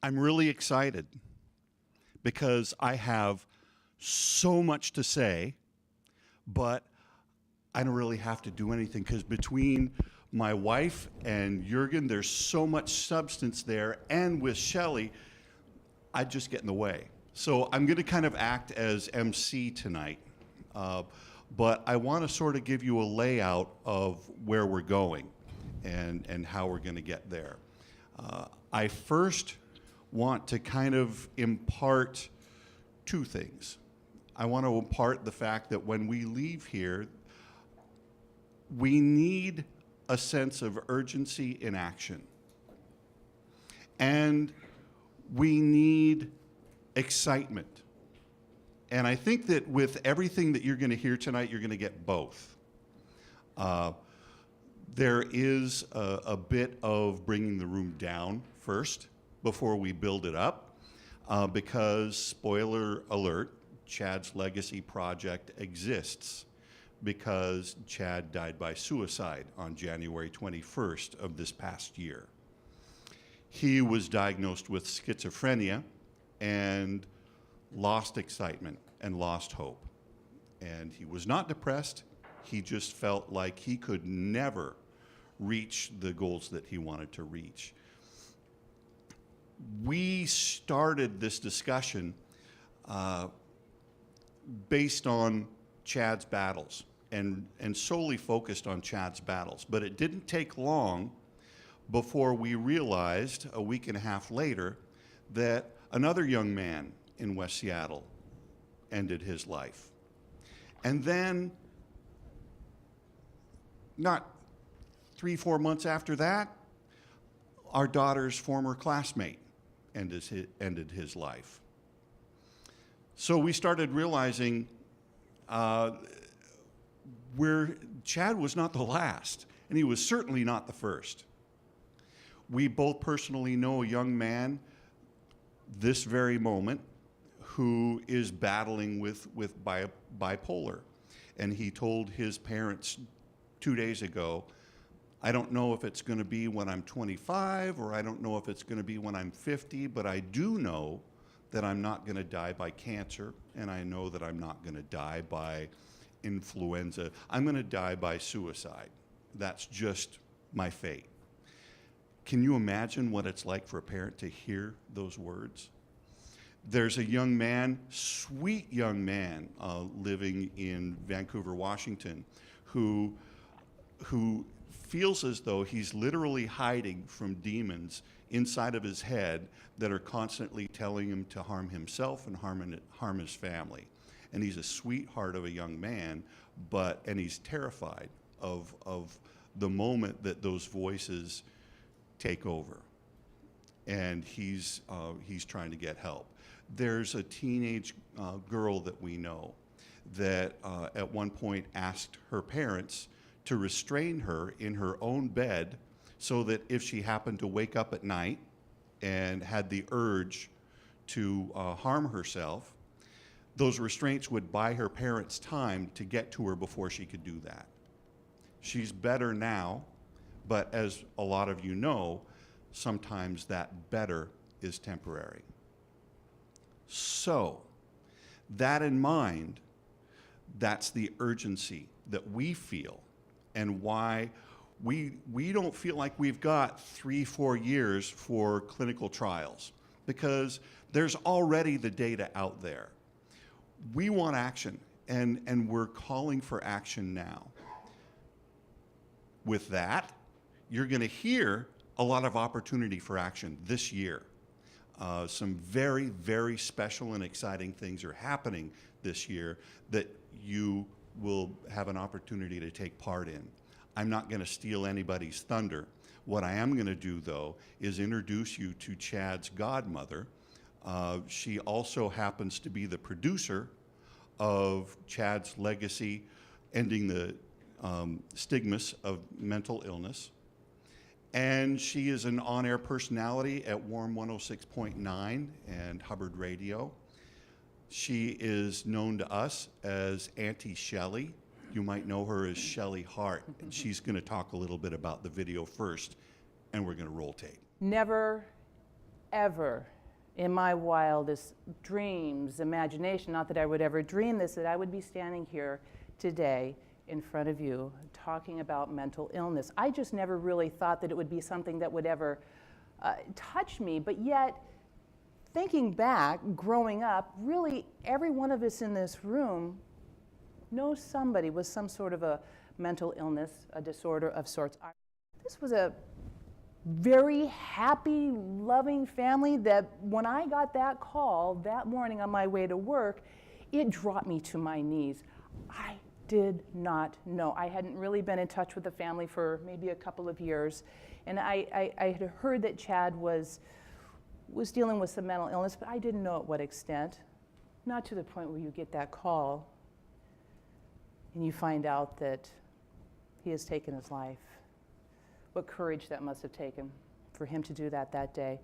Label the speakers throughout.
Speaker 1: I'm really excited because I have so much to say, but I don't really have to do anything because between my wife and Jurgen, there's so much substance there, and with Shelley, I just get in the way. So I'm going to kind of act as MC tonight, but I want to sort of give you a layout of where we're going and how we're going to get there. I first want to kind of impart two things. I want to impart the fact that when we leave here, we need a sense of urgency in action. And we need excitement. And I think that with everything that you're going to hear tonight, you're going to get both. There is a bit of bringing the room down first before we build it up, because, spoiler alert, Chad's legacy project exists because Chad died by suicide on January 21st of this past year. He was diagnosed with schizophrenia and lost excitement and lost hope. And he was not depressed. He just felt like he could never reach the goals that he wanted to reach. We started this discussion based on Chad's battles and solely focused on Chad's battles. But it didn't take long before we realized, a week and a half later, that another young man in West Seattle ended his life. And then, not 3-4 months after that, our daughter's former classmate ended his life. So we started realizing Chad was not the last, and he was certainly not the first. We both personally know a young man this very moment who is battling with bipolar. And he told his parents 2 days ago, I don't know if it's going to be when I'm 25 or I don't know if it's going to be when I'm 50, but I do know that I'm not going to die by cancer, and I know that I'm not going to die by influenza. I'm going to die by suicide. That's just my fate. Can you imagine what it's like for a parent to hear those words? There's a young man, sweet young man, living in Vancouver, Washington, who feels as though he's literally hiding from demons inside of his head that are constantly telling him to harm himself and harm his family. And he's a sweetheart of a young man, and he's terrified of the moment that those voices take over. And he's trying to get help. There's a teenage girl that we know that at one point asked her parents to restrain her in her own bed so that if she happened to wake up at night and had the urge to harm herself, those restraints would buy her parents time to get to her before she could do that. She's better now, but as a lot of you know, sometimes that better is temporary. So, that in mind, that's the urgency that we feel and why we don't feel like we've got 3-4 years for clinical trials, because there's already the data out there. We want action, and we're calling for action now. With that, you're going to hear a lot of opportunity for action this year. Some very, very special and exciting things are happening this year that you will have an opportunity to take part in. I'm not going to steal anybody's thunder. What I am going to do, though, is introduce you to Chad's godmother. She also happens to be the producer of Chad's legacy, ending the stigmas of mental illness. And she is an on-air personality at Warm 106.9 and Hubbard Radio. She is known to us as Auntie Shelley. You might know her as Shelley Hart. And she's going to talk a little bit about the video first, and we're going to roll tape.
Speaker 2: Never ever, in my wildest dreams, imagination, not that I would ever dream this, that I would be standing here today in front of you talking about mental illness. I just never really thought that it would be something that would ever touch me, but yet, thinking back, growing up, really every one of us in this room knows somebody with some sort of a mental illness, a disorder of sorts. This was a very happy, loving family that when I got that call that morning on my way to work, it dropped me to my knees. I did not know. I hadn't really been in touch with the family for maybe a couple of years, and I had heard that Chad was dealing with some mental illness, but I didn't know at what extent. Not to the point where you get that call and you find out that he has taken his life. What courage that must have taken for him to do that day.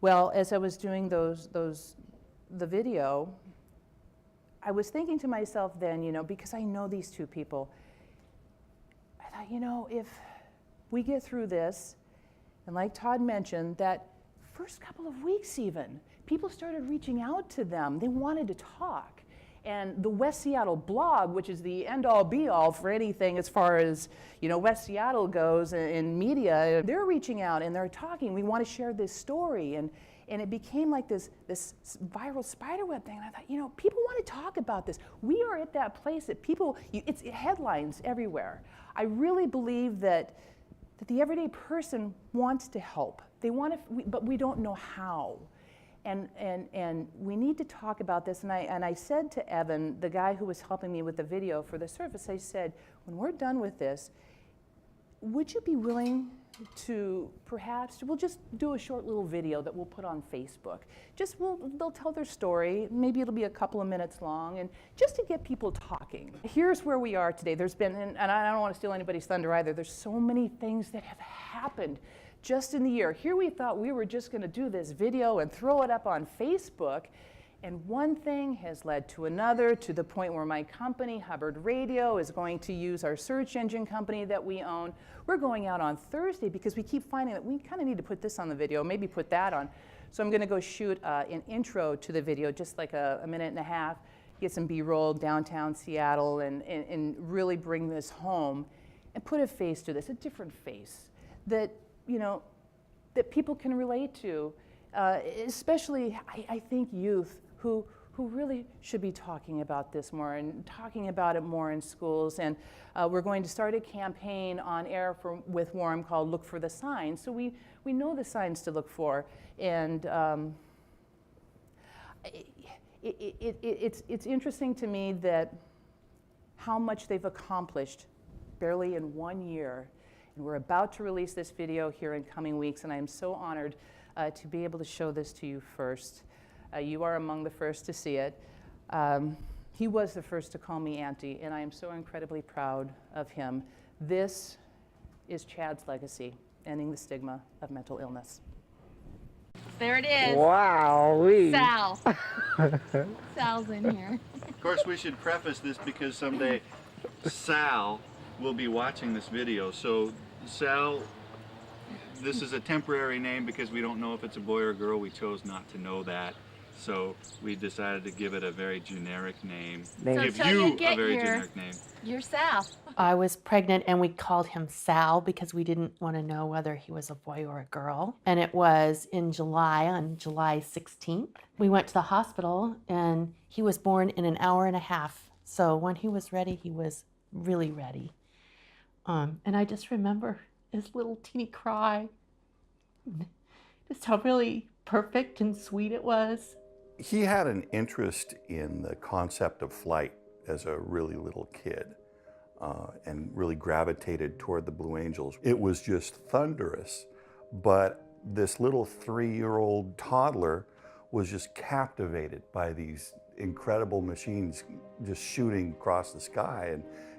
Speaker 2: Well, as I was doing the video, I was thinking to myself then, because I know these two people, I thought, if we get through this, and like Todd mentioned, that first couple of weeks even, people started reaching out to them. They wanted to talk. And the West Seattle blog, which is the end-all be-all for anything as far as West Seattle goes in media, they're reaching out and they're talking. We want to share this story, and it became like this viral spiderweb thing. And I thought, people want to talk about this. We are at that place that people, it's headlines everywhere. I really believe that the everyday person wants to help. They want to, but we don't know how. And we need to talk about this. And I said to Evan, the guy who was helping me with the video for the service, I said, when we're done with this, would you be willing to perhaps, we'll just do a short little video that we'll put on Facebook. They'll tell their story. Maybe it'll be a couple of minutes long, and just to get people talking. Here's where we are today. There's been, and I don't want to steal anybody's thunder either, there's so many things that have happened just in the year. Here we thought we were just going to do this video and throw it up on Facebook, and one thing has led to another, to the point where my company, Hubbard Radio, is going to use our search engine company that we own. We're going out on Thursday because we keep finding that we kind of need to put this on the video, maybe put that on. So I'm going to go shoot an intro to the video, just like a minute and a half, get some B-roll downtown Seattle, and really bring this home and put a face to this, a different face that that people can relate to, especially I think youth who really should be talking about this more and talking about it more in schools. And we're going to start a campaign on air with Warm called Look for the Signs. So we know the signs to look for, and it's interesting to me that how much they've accomplished barely in 1 year. And we're about to release this video here in coming weeks, and I am so honored to be able to show this to you first. You are among the first to see it. He was the first to call me auntie, and I am so incredibly proud of him. This is Chad's legacy, ending the stigma of mental illness.
Speaker 3: There it is.
Speaker 4: Wow.
Speaker 3: Sal. Sal's in here.
Speaker 1: Of course, we should preface this because someday Sal will be watching this video. So Sal, this is a temporary name because we don't know if it's a boy or a girl. We chose not to know that. So we decided to give it a very generic name. Give you a very generic name.
Speaker 3: You're Sal.
Speaker 5: I was pregnant and we called him Sal because we didn't want to know whether he was a boy or a girl. And it was in July, on July 16th. We went to the hospital and he was born in an hour and a half. So when he was ready, he was really ready. And I just remember his little teeny cry. Just how really perfect and sweet it was.
Speaker 1: He had an interest in the concept of flight as a really little kid, and really gravitated toward the Blue Angels. It was just thunderous, but this little 3-year-old toddler was just captivated by these incredible machines just shooting across the sky.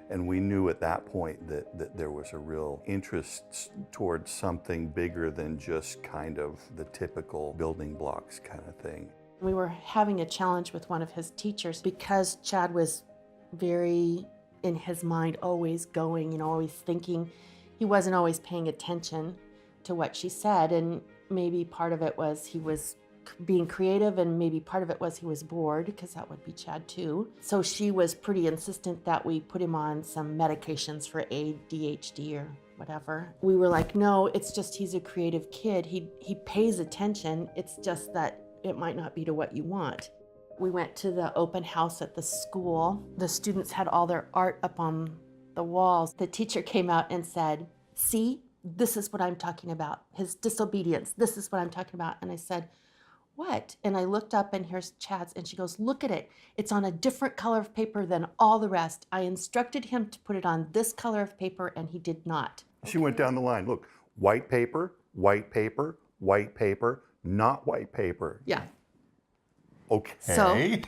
Speaker 1: And we knew at that point that there was a real interest towards something bigger than just kind of the typical building blocks kind of thing.
Speaker 5: We were having a challenge with one of his teachers because Chad was very, in his mind, always going and always thinking. He wasn't always paying attention to what she said. And maybe part of it was he was being creative, and maybe part of it was he was bored, because that would be Chad too. So she was pretty insistent that we put him on some medications for ADHD or whatever. We were like, no, it's just he's a creative kid. He pays attention. It's just that it might not be to what you want. We went to the open house at the school. The students had all their art up on the walls. The teacher came out and said, see, this is what I'm talking about. His disobedience. This is what I'm talking about. And I said, what? And I looked up and here's Chad's, and she goes, look at it. It's on a different color of paper than all the rest. I instructed him to put it on this color of paper and he did not.
Speaker 1: She went down the line. Look, white paper, white paper, white paper, not white paper.
Speaker 5: Yeah.
Speaker 1: Okay.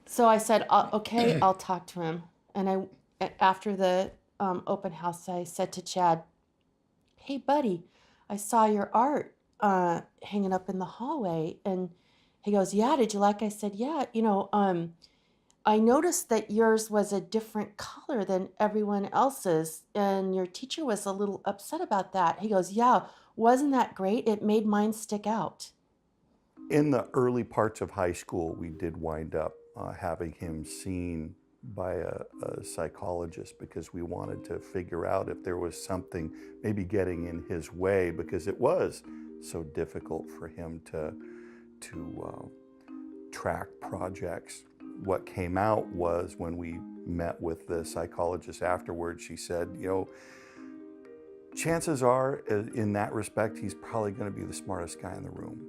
Speaker 5: So I said, okay, I'll talk to him. And after the open house, I said to Chad, hey, buddy, I saw your art hanging up in the hallway. And he goes, yeah, did you like? I said, yeah, I noticed that yours was a different color than everyone else's, and your teacher was a little upset about that. He goes, yeah, wasn't that great? It made mine stick out.
Speaker 1: In the early parts of high school, we did wind up having him seen by a psychologist, because we wanted to figure out if there was something maybe getting in his way, because it was so difficult for him to track projects. What came out was, when we met with the psychologist afterwards, she said, chances are, in that respect, he's probably going to be the smartest guy in the room.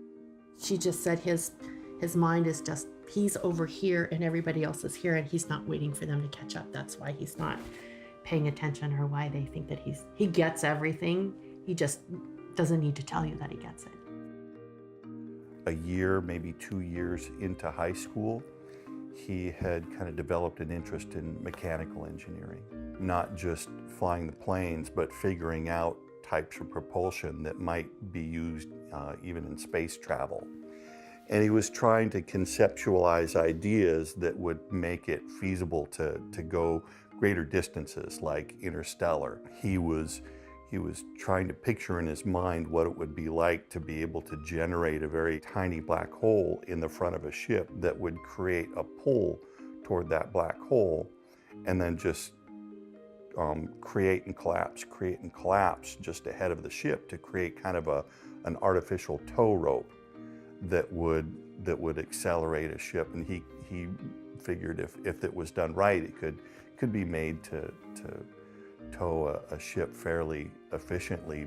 Speaker 5: She just said his mind is just, he's over here and everybody else is here, and he's not waiting for them to catch up. That's why he's not paying attention, or why they think that he gets everything. He just doesn't need to tell you that he gets it.
Speaker 1: A year, maybe 2 years into high school, he had kind of developed an interest in mechanical engineering. Not just flying the planes, but figuring out types of propulsion that might be used even in space travel. And he was trying to conceptualize ideas that would make it feasible to go greater distances, like interstellar. He was trying to picture in his mind what it would be like to be able to generate a very tiny black hole in the front of a ship that would create a pull toward that black hole, and then just create and collapse just ahead of the ship to create kind of an artificial tow rope that would accelerate a ship. And he figured if it was done right, it could be made to tow a ship fairly efficiently,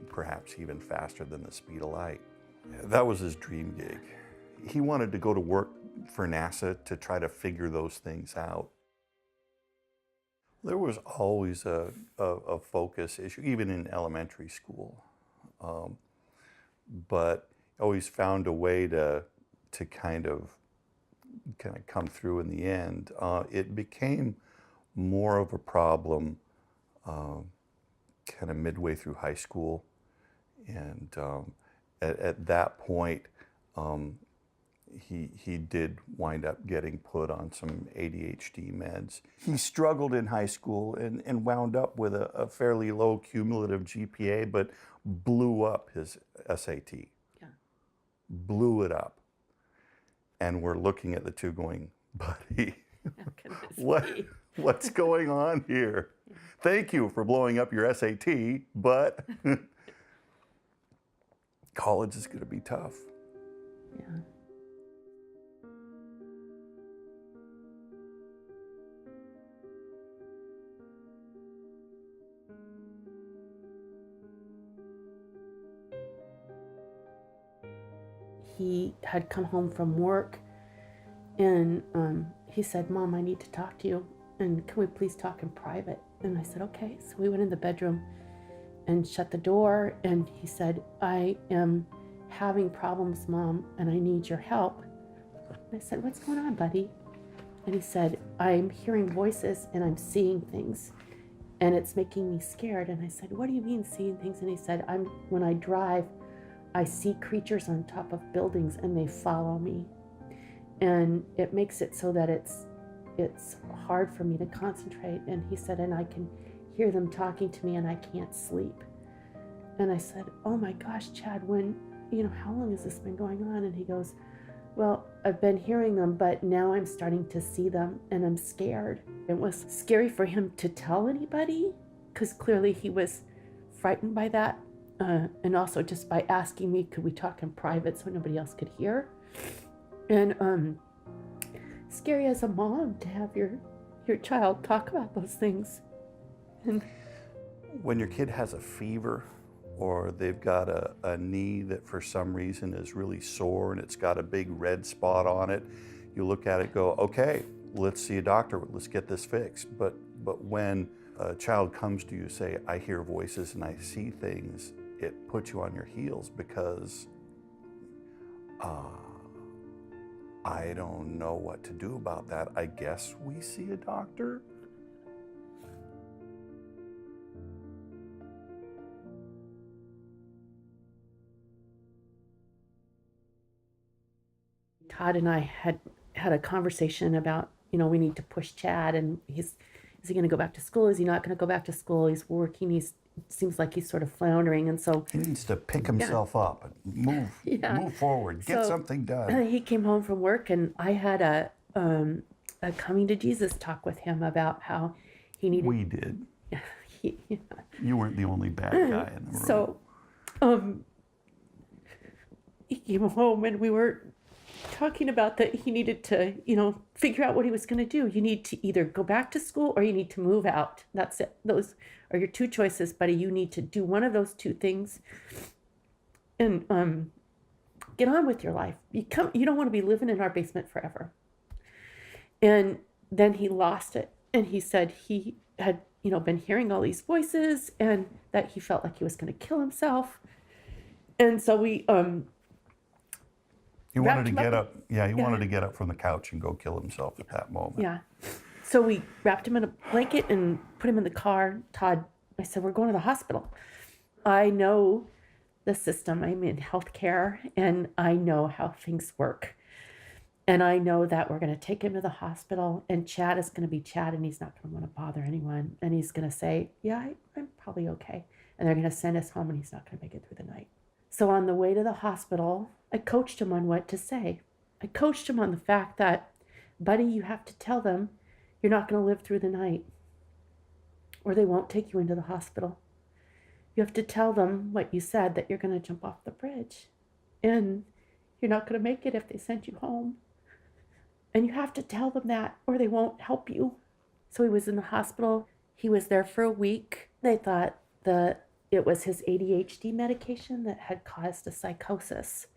Speaker 1: perhaps even faster than the speed of light. That was his dream gig. He wanted to go to work for NASA to try to figure those things out. There was always a focus issue, even in elementary school. But always found a way to kind of come through in the end. It became more of a problem kind of midway through high school, and at that point, he did wind up getting put on some ADHD meds. He struggled in high school and wound up with a fairly low cumulative GPA, but blew up his SAT.
Speaker 5: Yeah.
Speaker 1: Blew it up. And we're looking at the two going, buddy, what's going on here? Thank you for blowing up your SAT, but college is going to be tough.
Speaker 5: Yeah. He had come home from work, and he said, Mom, I need to talk to you, and can we please talk in private? And I said, okay. So we went in the bedroom and shut the door, and he said, I am having problems, Mom, and I need your help. And I said, what's going on, buddy? And he said, I'm hearing voices and I'm seeing things, and it's making me scared. And I said, what do you mean seeing things? And he said, when I drive, I see creatures on top of buildings and they follow me. And it makes it so that it's hard for me to concentrate. And he said, and I can hear them talking to me and I can't sleep. And I said, oh my gosh, Chad, when how long has this been going on? And he goes, well, I've been hearing them, but now I'm starting to see them and I'm scared. It was scary for him to tell anybody because clearly he was frightened by that. And also just by asking me, could we talk in private so nobody else could hear? And scary as a mom to have your child talk about those things. And
Speaker 1: when your kid has a fever or they've got a knee that for some reason is really sore and it's got a big red spot on it, you look at it, go, okay, let's see a doctor, let's get this fixed. But when a child comes to you, say, I hear voices and I see things, it puts you on your heels because I don't know what to do about that. I guess we see a doctor.
Speaker 5: Todd and I had a conversation about, we need to push Chad, and is he going to go back to school? Is he not going to go back to school? He's working. Seems like he's sort of floundering, and so
Speaker 1: he needs to pick himself up and move forward, get something done.
Speaker 5: He came home from work, and I had a coming to Jesus talk with him about how he needed.
Speaker 1: We did. You weren't the only bad guy in the room.
Speaker 5: So, he came home, and we were talking about that he needed to, figure out what he was going to do. You need to either go back to school or you need to move out. That's it. Those are your two choices, buddy. You need to do one of those two things and get on with your life. You don't want to be living in our basement forever. And then he lost it. And he said he had, been hearing all these voices and that he felt like he was going to kill himself. And so we,
Speaker 1: he wanted to get up. Yeah, he wanted to get up from the couch and go kill himself at that moment.
Speaker 5: Yeah. So we wrapped him in a blanket and put him in the car. Todd, I said, we're going to the hospital. I know the system. I'm in healthcare and I know how things work. And I know that we're going to take him to the hospital and Chad is going to be Chad and he's not going to want to bother anyone. And he's going to say, yeah, I'm probably okay. And they're going to send us home and he's not going to make it through the night. So on the way to the hospital, I coached him on what to say. I coached him on the fact that, buddy, you have to tell them you're not going to live through the night or they won't take you into the hospital. You have to tell them what you said, that you're going to jump off the bridge and you're not going to make it if they send you home. And you have to tell them that or they won't help you. So he was in the hospital. He was there for a week. They thought it was his ADHD medication that had caused a psychosis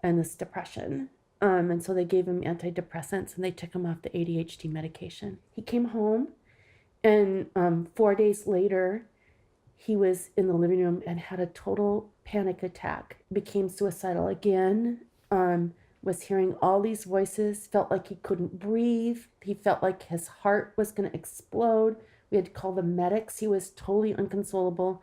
Speaker 5: and this depression. And so they gave him antidepressants and they took him off the ADHD medication. He came home and 4 days later, he was in the living room and had a total panic attack, became suicidal again, was hearing all these voices, felt like he couldn't breathe. He felt like his heart was going to explode. We had to call the medics. He was totally inconsolable.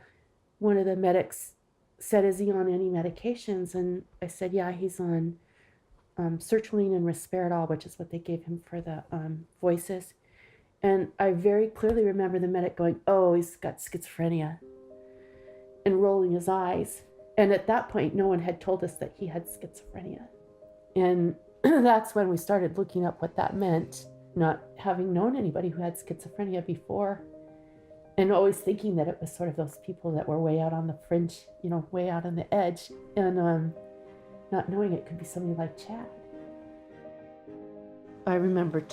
Speaker 5: One of the medics said, is he on any medications? And I said, yeah, he's on sertraline and risperidol, which is what they gave him for the voices. And I very clearly remember the medic going, oh, he's got schizophrenia, and rolling his eyes. And at that point, no one had told us that he had schizophrenia. And that's when we started looking up what that meant, not having known anybody who had schizophrenia before. And always thinking that it was sort of those people that were way out on the fringe, way out on the edge. And not knowing it could be somebody like Chad. I remember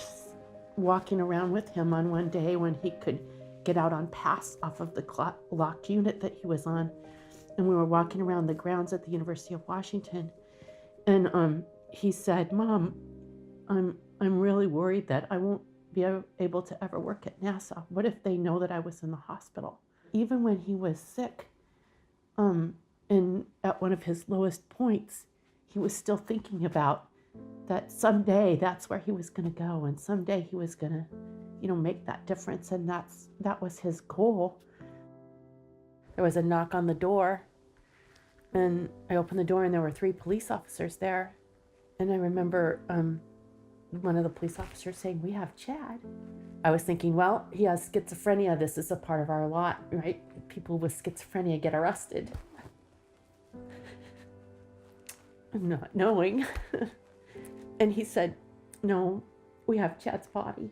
Speaker 5: walking around with him on one day when he could get out on pass off of the locked unit that he was on. And we were walking around the grounds at the University of Washington. And he said, Mom, I'm really worried that I won't be able to ever work at NASA. What if they know that I was in the hospital? Even when he was sick, and at one of his lowest points, he was still thinking about that someday that's where he was going to go, and someday he was going to, make that difference, and that was his goal. There was a knock on the door, and I opened the door, and there were 3 police officers there, and I remember one of the police officers saying, we have Chad. I was thinking, well, he has schizophrenia. This is a part of our lot, right? People with schizophrenia get arrested. not knowing. And he said, no, we have Chad's body.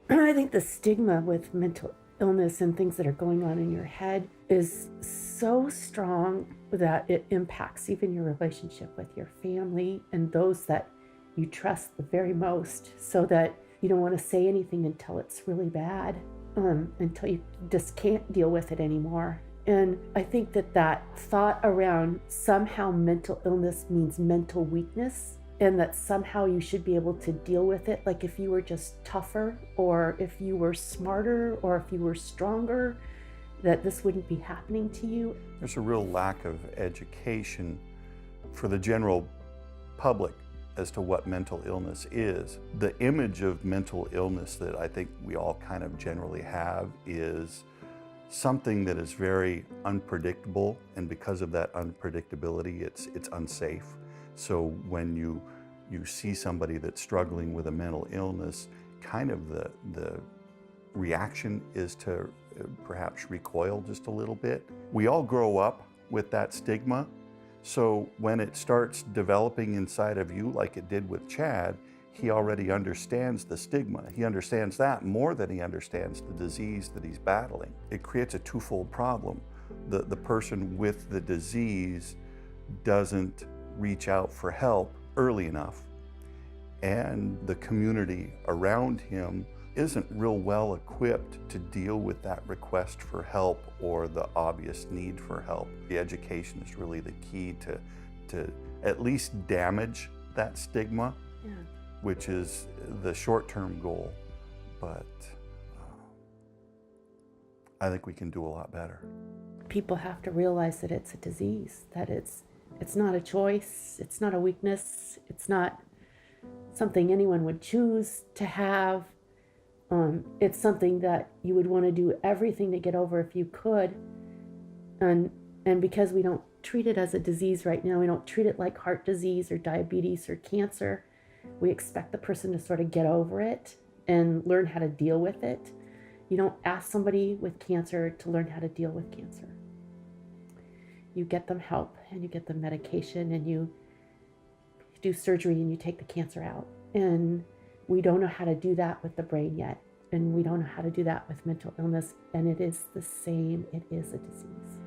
Speaker 5: I think the stigma with mental illness and things that are going on in your head is so strong that it impacts even your relationship with your family and those that you trust the very most, so that you don't want to say anything until it's really bad, until you just can't deal with it anymore. And I think that thought around somehow mental illness means mental weakness, and that somehow you should be able to deal with it, like if you were just tougher, or if you were smarter, or if you were stronger, that this wouldn't be happening to you.
Speaker 1: There's a real lack of education for the general public as to what mental illness is. The image of mental illness that I think we all kind of generally have is something that is very unpredictable, and because of that unpredictability, it's unsafe. So when you see somebody that's struggling with a mental illness, kind of the reaction is to perhaps recoil just a little bit. We all grow up with that stigma. So when it starts developing inside of you, like it did with Chad, he already understands the stigma. He understands that more than he understands the disease that he's battling. It creates a twofold problem. The person with the disease doesn't reach out for help early enough, and the community around him isn't real well equipped to deal with that request for help or the obvious need for help. The education is really the key to at least damage that stigma,
Speaker 5: Yeah.
Speaker 1: which is the short-term goal. But I think we can do a lot better.
Speaker 5: People have to realize that it's a disease, that it's not a choice, it's not a weakness, it's not something anyone would choose to have. It's something that you would want to do everything to get over if you could. And because we don't treat it as a disease right now, we don't treat it like heart disease or diabetes or cancer, we expect the person to sort of get over it and learn how to deal with it. You don't ask somebody with cancer to learn how to deal with cancer. You get them help, and you get them medication, and you do surgery, and you take the cancer out. And we don't know how to do that with the brain yet. And we don't know how to do that with mental illness. And it is the same. It is a disease.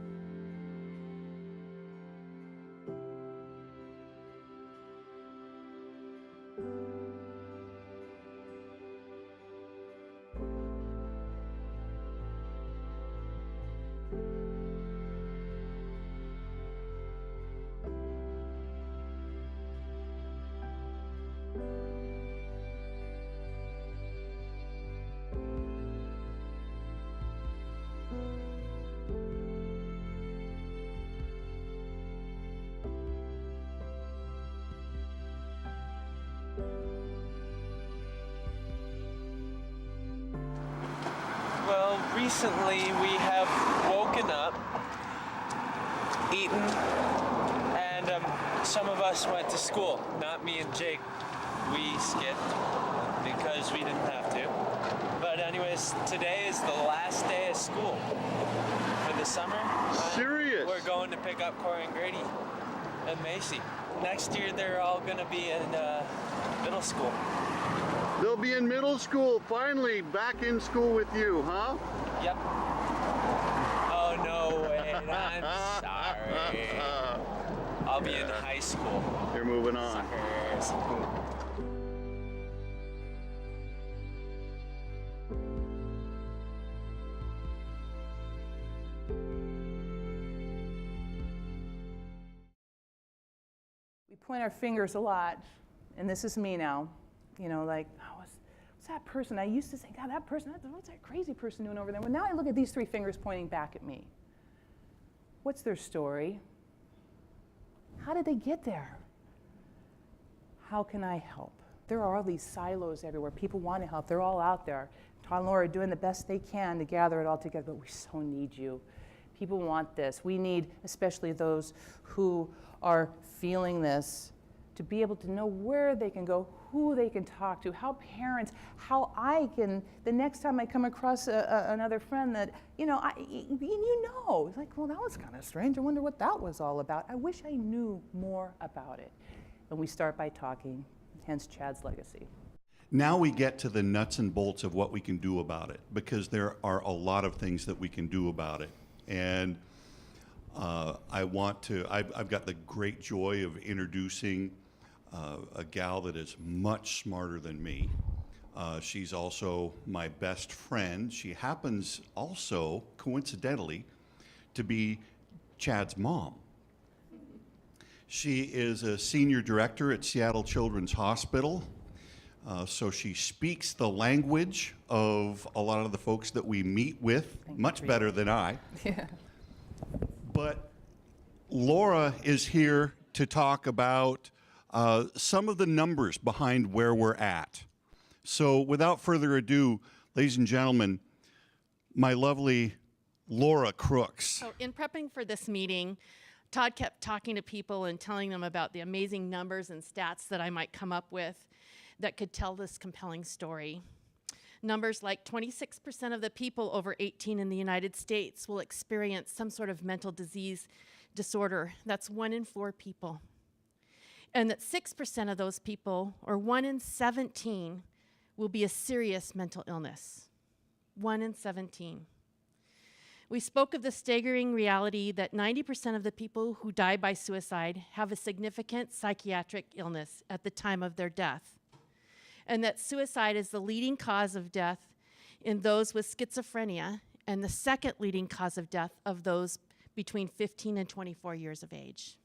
Speaker 4: Well, recently we have woken up, eaten, and some of us went to school. Not me and Jake. We skipped because we didn't have to. But anyways, today is the last day of school for the summer.
Speaker 1: Serious?
Speaker 4: We're going to pick up Corey and Grady and Macy. Next year they're all going to be in middle school.
Speaker 6: They'll be in middle school, finally back in school with you, huh?
Speaker 4: Yep. Oh, no way. I'm sorry. I'll be in high school.
Speaker 6: You're moving on.
Speaker 4: Suckers.
Speaker 2: We point our fingers a lot, and this is me now. You know, like, oh, what's that person? I used to think, God, that person, what's that crazy person doing over there? Well, now I look at these three fingers pointing back at me. What's their story? How did they get there? How can I help? There are all these silos everywhere. People want to help. They're all out there. Todd and Laura are doing the best they can to gather it all together, but we so need you. People want this. We need, especially those who are feeling this, to be able to know where they can go, who they can talk to, how parents, how I can, the next time I come across another friend that, you know, it's like, well, that was kind of strange. I wonder what that was all about. I wish I knew more about it. And we start by talking, hence Chad's legacy.
Speaker 1: Now we get to the nuts and bolts of what we can do about it, because there are a lot of things that we can do about it. And I've got the great joy of introducing a gal that is much smarter than me. She's also my best friend. She happens also, coincidentally, to be Chad's mom. She is a senior director at Seattle Children's Hospital. So she speaks the language of a lot of the folks that we meet with much better than I.
Speaker 2: Yeah.
Speaker 1: But Laura is here to talk about some of the numbers behind where we're at. So without further ado, ladies and gentlemen, my lovely Laura Crooks.
Speaker 5: So in prepping for this meeting, Todd kept talking to people and telling them about the amazing numbers and stats that I might come up with that could tell this compelling story. Numbers like 26% of the people over 18 in the United States will experience some sort of mental disorder. That's 1 in 4 people. And that 6% of those people, or 1 in 17, will be a serious mental illness. 1 in 17. We spoke of the staggering reality that 90% of the people who die by suicide have a significant psychiatric illness at the time of their death, and that suicide is the leading cause of death in those with schizophrenia, and the second leading cause of death of those between 15 and 24 years of age.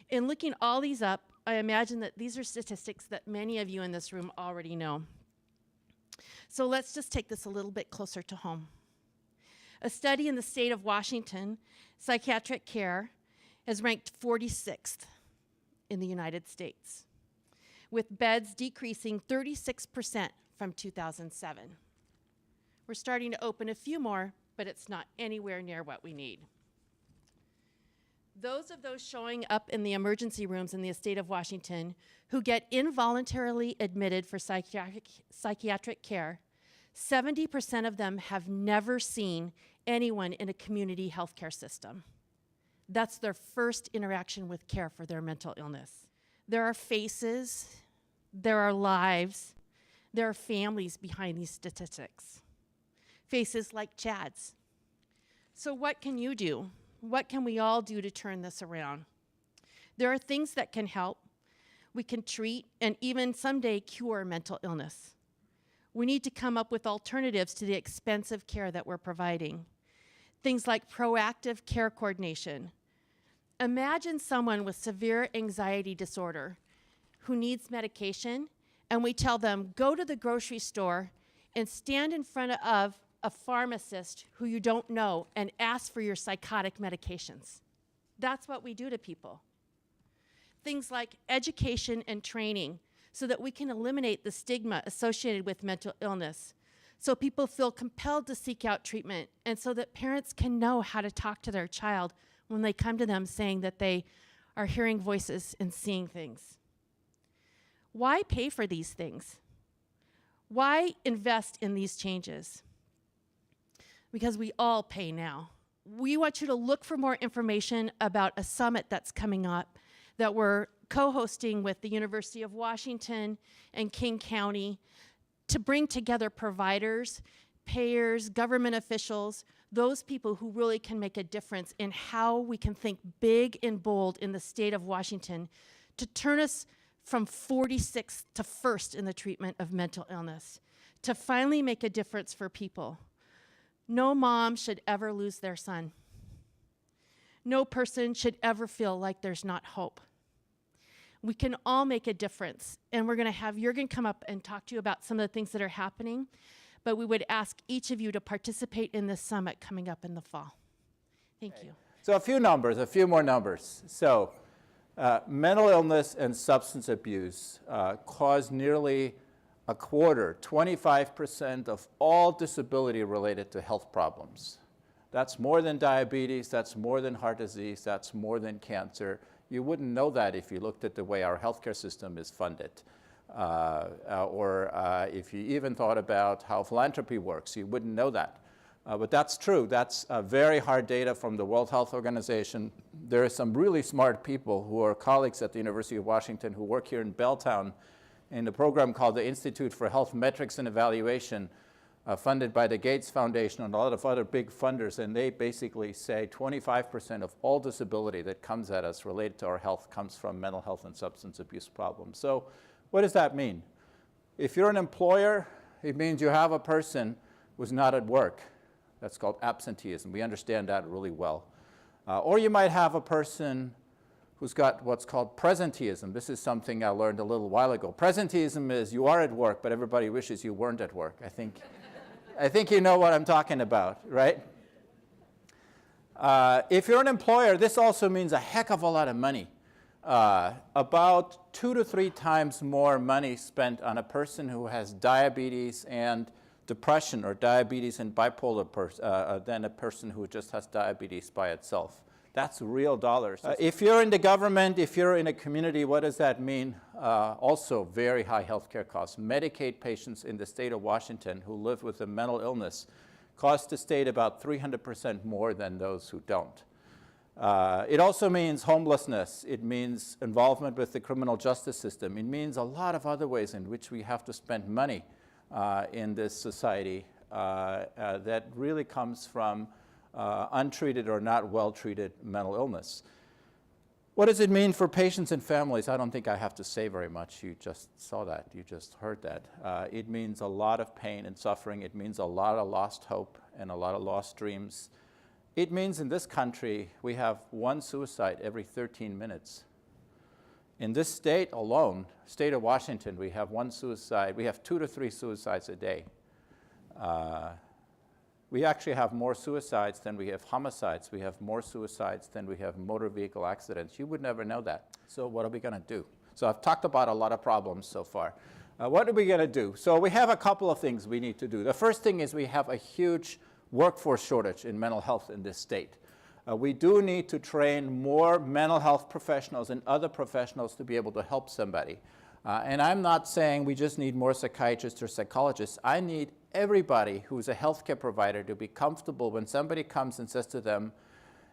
Speaker 5: In looking all these up, I imagine that these are statistics that many of you in this room already know. So let's just take this a little bit closer to home. A study in the state of Washington, psychiatric care, has ranked 46th in the United States, with beds decreasing 36% from 2007. We're starting to open a few more, but it's not anywhere near what we need. Those showing up in the emergency rooms in the state of Washington who get involuntarily admitted for psychiatric care, 70% of them have never seen anyone in a community healthcare system. That's their first interaction with care for their mental illness. There are faces, there are lives, there are families behind these statistics. Faces like Chad's. So what can you do? What can we all do to turn this around? There are things that can help. We can treat and even someday cure mental illness. We need to come up with alternatives to the expensive care that we're providing. Things like proactive care coordination. Imagine someone with severe anxiety disorder who needs medication, and we tell them, go to the grocery store and stand in front of a pharmacist who you don't know and ask for your psychotic medications. That's what we do to people. Things like education and training so that we can eliminate the stigma associated with mental illness, so people feel compelled to seek out treatment, and so that parents can know how to talk to their child when they come to them saying that they are hearing voices and seeing things. Why pay for these things? Why invest in these changes? Because we all pay now. We want you to look for more information about a summit that's coming up that we're co-hosting with the University of Washington and King County to bring together providers, payers, government officials, those people who really can make a difference in how we can think big and bold in the state of Washington to turn us from 46th to 1st in the treatment of mental illness, to finally make a difference for people. No mom should ever lose their son. No person should ever feel like there's not hope. We can all make a difference, and we're going to have Jürgen come up and talk to you about some of the things that are happening, but we would ask each of you to participate in this summit coming up in the fall. Thank you.
Speaker 7: So a few more numbers. So mental illness and substance abuse cause nearly a quarter, 25% of all disability related to health problems. That's more than diabetes, that's more than heart disease, that's more than cancer. You wouldn't know that if you looked at the way our healthcare system is funded. Or if you even thought about how philanthropy works, you wouldn't know that. But that's true. That's very hard data from the World Health Organization. There are some really smart people who are colleagues at the University of Washington who work here in Belltown in a program called the Institute for Health Metrics and Evaluation, funded by the Gates Foundation and a lot of other big funders. And they basically say 25% of all disability that comes at us related to our health comes from mental health and substance abuse problems. So what does that mean? If you're an employer, it means you have a person who's not at work. That's called absenteeism. We understand that really well. Or you might have a person who's got what's called presenteeism. This is something I learned a little while ago. Presenteeism is you are at work, but everybody wishes you weren't at work. I think you know what I'm talking about, right? If you're an employer, this also means a heck of a lot of money. About 2 to 3 times more money spent on a person who has diabetes and depression or diabetes and bipolar than a person who just has diabetes by itself. That's real dollars. If you're in the government, if you're in a community, what does that mean? Also very high healthcare costs. Medicaid patients in the state of Washington who live with a mental illness cost the state about 300% more than those who don't. It also means homelessness. It means involvement with the criminal justice system. It means a lot of other ways in which we have to spend money in this society that really comes from untreated or not well-treated mental illness. What does it mean for patients and families? I don't think I have to say very much. You just saw that. You just heard that. It means a lot of pain and suffering. It means a lot of lost hope and a lot of lost dreams. It means in this country we have 1 suicide every 13 minutes. In this state alone, state of Washington, we have 1 suicide. We have 2 to 3 suicides a day. We actually have more suicides than we have homicides. We have more suicides than we have motor vehicle accidents. You would never know that. So what are we going to do? So I've talked about a lot of problems so far. What are we going to do? So we have a couple of things we need to do. The first thing is we have a huge workforce shortage in mental health in this state. We do need to train more mental health professionals and other professionals to be able to help somebody. And I'm not saying we just need more psychiatrists or psychologists. I need everybody who's a healthcare provider to be comfortable when somebody comes and says to them,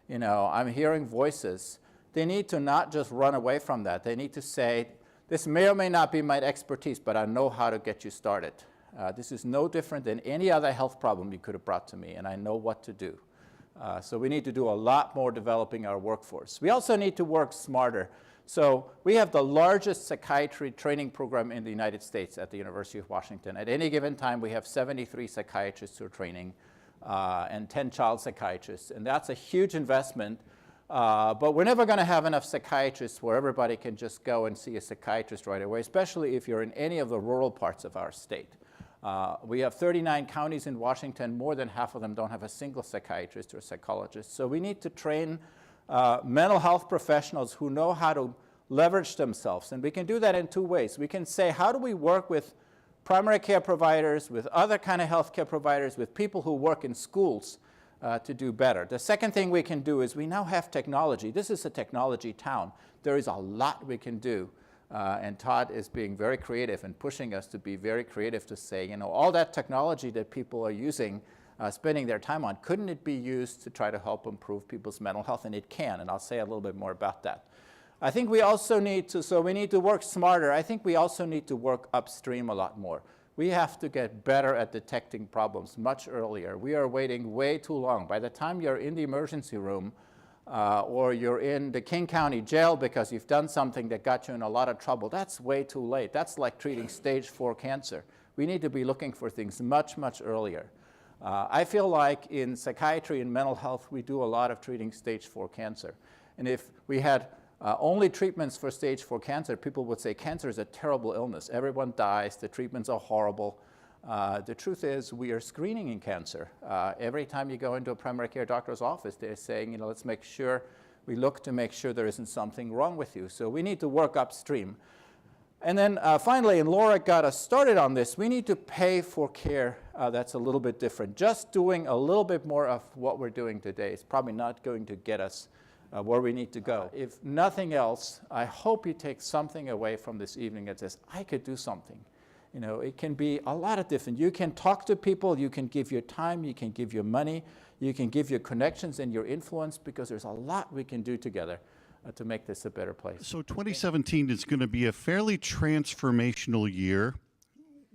Speaker 7: you know, I'm hearing voices. They need to not just run away from that. They need to say, this may or may not be my expertise, but I know how to get you started. This is no different than any other health problem you could have brought to me, and I know what to do. So we need to do a lot more developing our workforce. We also need to work smarter. So we have the largest psychiatry training program in the United States at the University of Washington. At any given time, we have 73 psychiatrists who are training and 10 child psychiatrists. And that's a huge investment. But we're never going to have enough psychiatrists where everybody can just go and see a psychiatrist right away, especially if you're in any of the rural parts of our state. We have 39 counties in Washington. More than half of them don't have a single psychiatrist or psychologist. So we need to train mental health professionals who know how to leverage themselves. And we can do that in 2 ways. We can say, how do we work with primary care providers, with other kind of healthcare providers, with people who work in schools to do better? The second thing we can do is we now have technology. This is a technology town. There is a lot we can do. And Todd is being very creative and pushing us to be very creative to say, you know, all that technology that people are using, spending their time on, couldn't it be used to try to help improve people's mental health? And it can, and I'll say a little bit more about that. I think we also need to, so we need to work smarter. I think we also need to work upstream a lot more. We have to get better at detecting problems much earlier. We are waiting way too long. By the time you're in the emergency room, or you're in the King County Jail because you've done something that got you in a lot of trouble, that's way too late. That's like treating stage 4 cancer. We need to be looking for things much, much earlier. I feel like in psychiatry and mental health, we do a lot of treating stage 4 cancer. And if we had only treatments for stage 4 cancer, people would say cancer is a terrible illness. Everyone dies. The treatments are horrible. The truth is we are screening in cancer. Every time you go into a primary care doctor's office, they're saying, you know, let's make sure we look to make sure there isn't something wrong with you. So we need to work upstream. And then finally, and Laura got us started on this, we need to pay for care that's a little bit different. Just doing a little bit more of what we're doing today is probably not going to get us where we need to go. If nothing else, I hope you take something away from this evening that says, I could do something. You know, it can be a lot of different. You can talk to people, you can give your time, you can give your money, you can give your connections and your influence, because there's a lot we can do together to make this a better place.
Speaker 1: So 2017 is going to be a fairly transformational year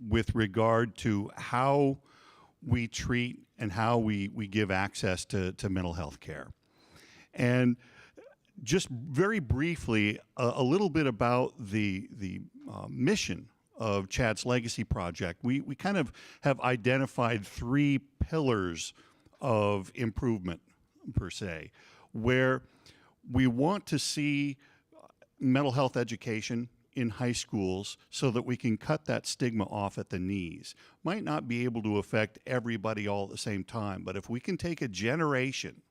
Speaker 1: with regard to how we treat and how we give access to mental health care. And just very briefly, a little bit about the mission of Chad's Legacy Project. We kind of have identified 3 pillars of improvement, per se, where we want to see mental health education in high schools so that we can cut that stigma off at the knees. Might not be able to affect everybody all at the same time, but if we can take a generation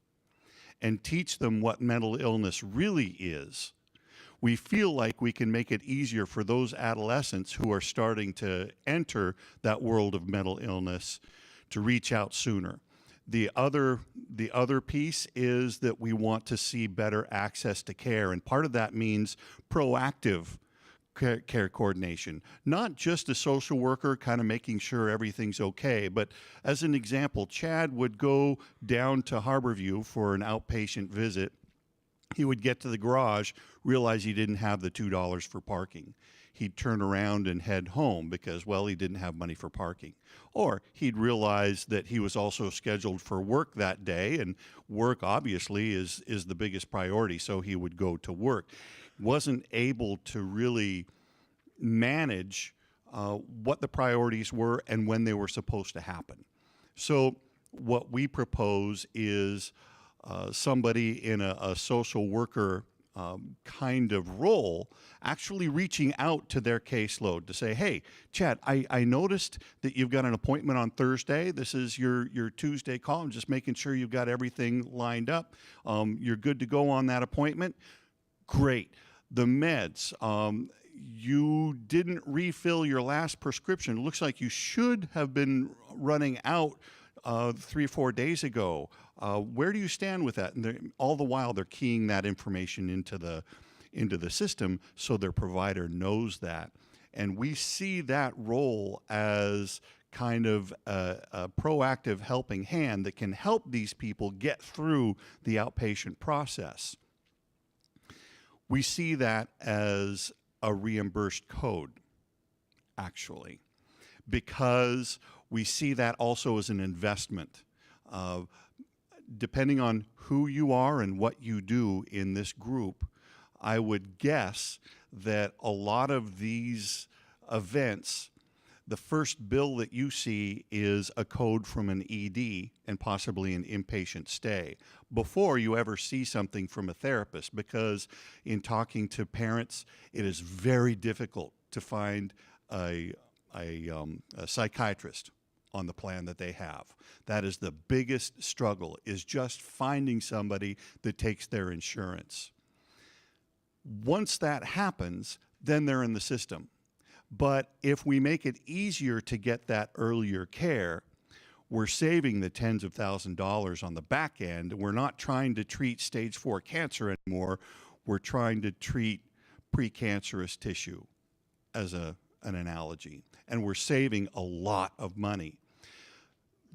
Speaker 1: and teach them what mental illness really is, we feel like we can make it easier for those adolescents who are starting to enter that world of mental illness to reach out sooner. The other piece is that we want to see better access to care, and part of that means proactive care coordination, not just a social worker kind of making sure everything's okay, but as an example, Chad would go down to Harborview for an outpatient visit. He would get to the garage, realize he didn't have the $2 for parking. He'd turn around and head home because, well, he didn't have money for parking. Or he'd realize that he was also scheduled for work that day, and work obviously is the biggest priority, so he would go to work. Wasn't able to really manage what the priorities were and when they were supposed to happen. So what we propose is somebody in a social worker kind of role actually reaching out to their caseload to say, hey, Chad, I noticed that you've got an appointment on Thursday. This is your Tuesday call. I'm just making sure you've got everything lined up. You're good to go on that appointment. Great. The meds. You didn't refill your last prescription. It looks like you should have been running out 3 or 4 days ago. Where do you stand with that? And all the while they're keying that information into the system so their provider knows that. And we see that role as kind of a proactive helping hand that can help these people get through the outpatient process. We see that as a reimbursed code, actually, because we see that also as an investment. Depending on who you are and what you do in this group, I would guess that a lot of these events, the first bill that you see is a code from an ED and possibly an inpatient stay before you ever see something from a therapist, because in talking to parents, it is very difficult to find a psychiatrist on the plan that they have. That is the biggest struggle, is just finding somebody that takes their insurance. Once that happens, then they're in the system. But if we make it easier to get that earlier care, we're saving the tens of thousands of dollars on the back end. We're not trying to treat stage 4 cancer anymore. We're trying to treat precancerous tissue as an analogy. And we're saving a lot of money.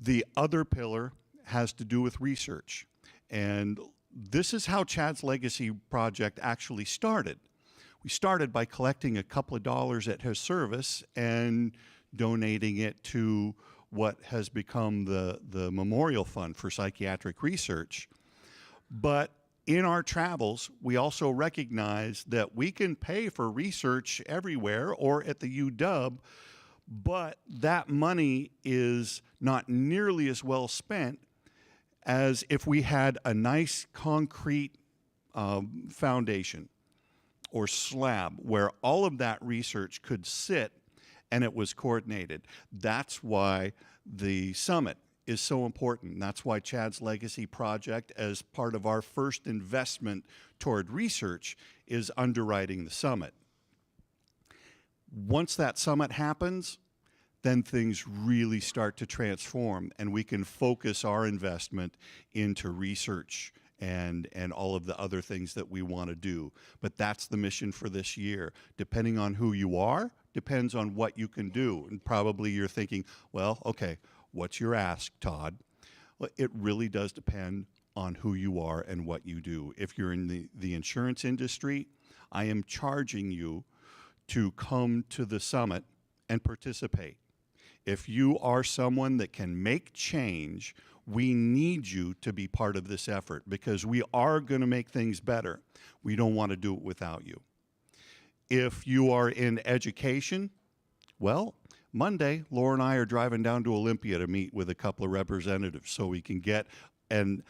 Speaker 1: The other pillar has to do with research. And this is how Chad's Legacy Project actually started. We started by collecting a couple of dollars at his service and donating it to what has become the Memorial Fund for Psychiatric Research. But in our travels, we also recognize that we can pay for research everywhere or at the UW, but that money is not nearly as well spent as if we had a nice concrete foundation or slab where all of that research could sit and it was coordinated. That's why the summit is so important. That's why Chad's Legacy Project, as part of our first investment toward research, is underwriting the summit. Once that summit happens, then things really start to transform and we can focus our investment into research and all of the other things that we want to do. But that's the mission for this year. Depending on who you are, depends on what you can do. And probably you're thinking, well, okay, what's your ask, Todd? Well, it really does depend on who you are and what you do. If you're in the insurance industry, I am charging you to come to the summit and participate. If you are someone that can make change, we need you to be part of this effort because we are going to make things better. We don't want to do it without you. If you are in education, well, Monday, Laura and I are driving down to Olympia to meet with a couple of representatives so we can get an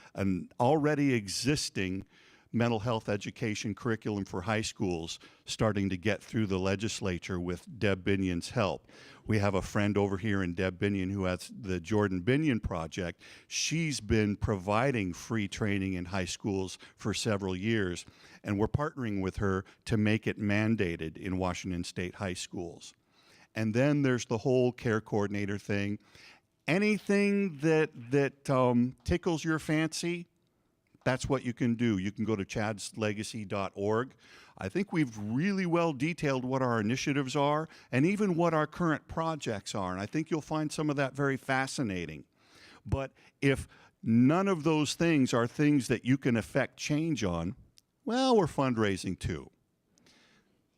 Speaker 1: already existing mental health education curriculum for high schools starting to get through the legislature with Deb Binion's help. We have a friend over here in Deb Binion who has the Jordan Binion Project. She's been providing free training in high schools for several years, and we're partnering with her to make it mandated in Washington State high schools. And then there's the whole care coordinator thing. Anything that tickles your fancy, that's what you can do. You can go to chadslegacy.org. I think we've really well detailed what our initiatives are and even what our current projects are. And I think you'll find some of that very fascinating. But if none of those things are things that you can affect change on, well, we're fundraising too.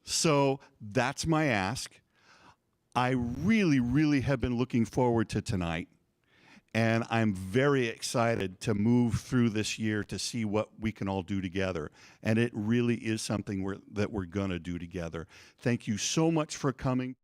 Speaker 1: So that's my ask. I really, really have been looking forward to tonight. And I'm very excited to move through this year to see what we can all do together. And it really is something that we're going to do together. Thank you so much for coming.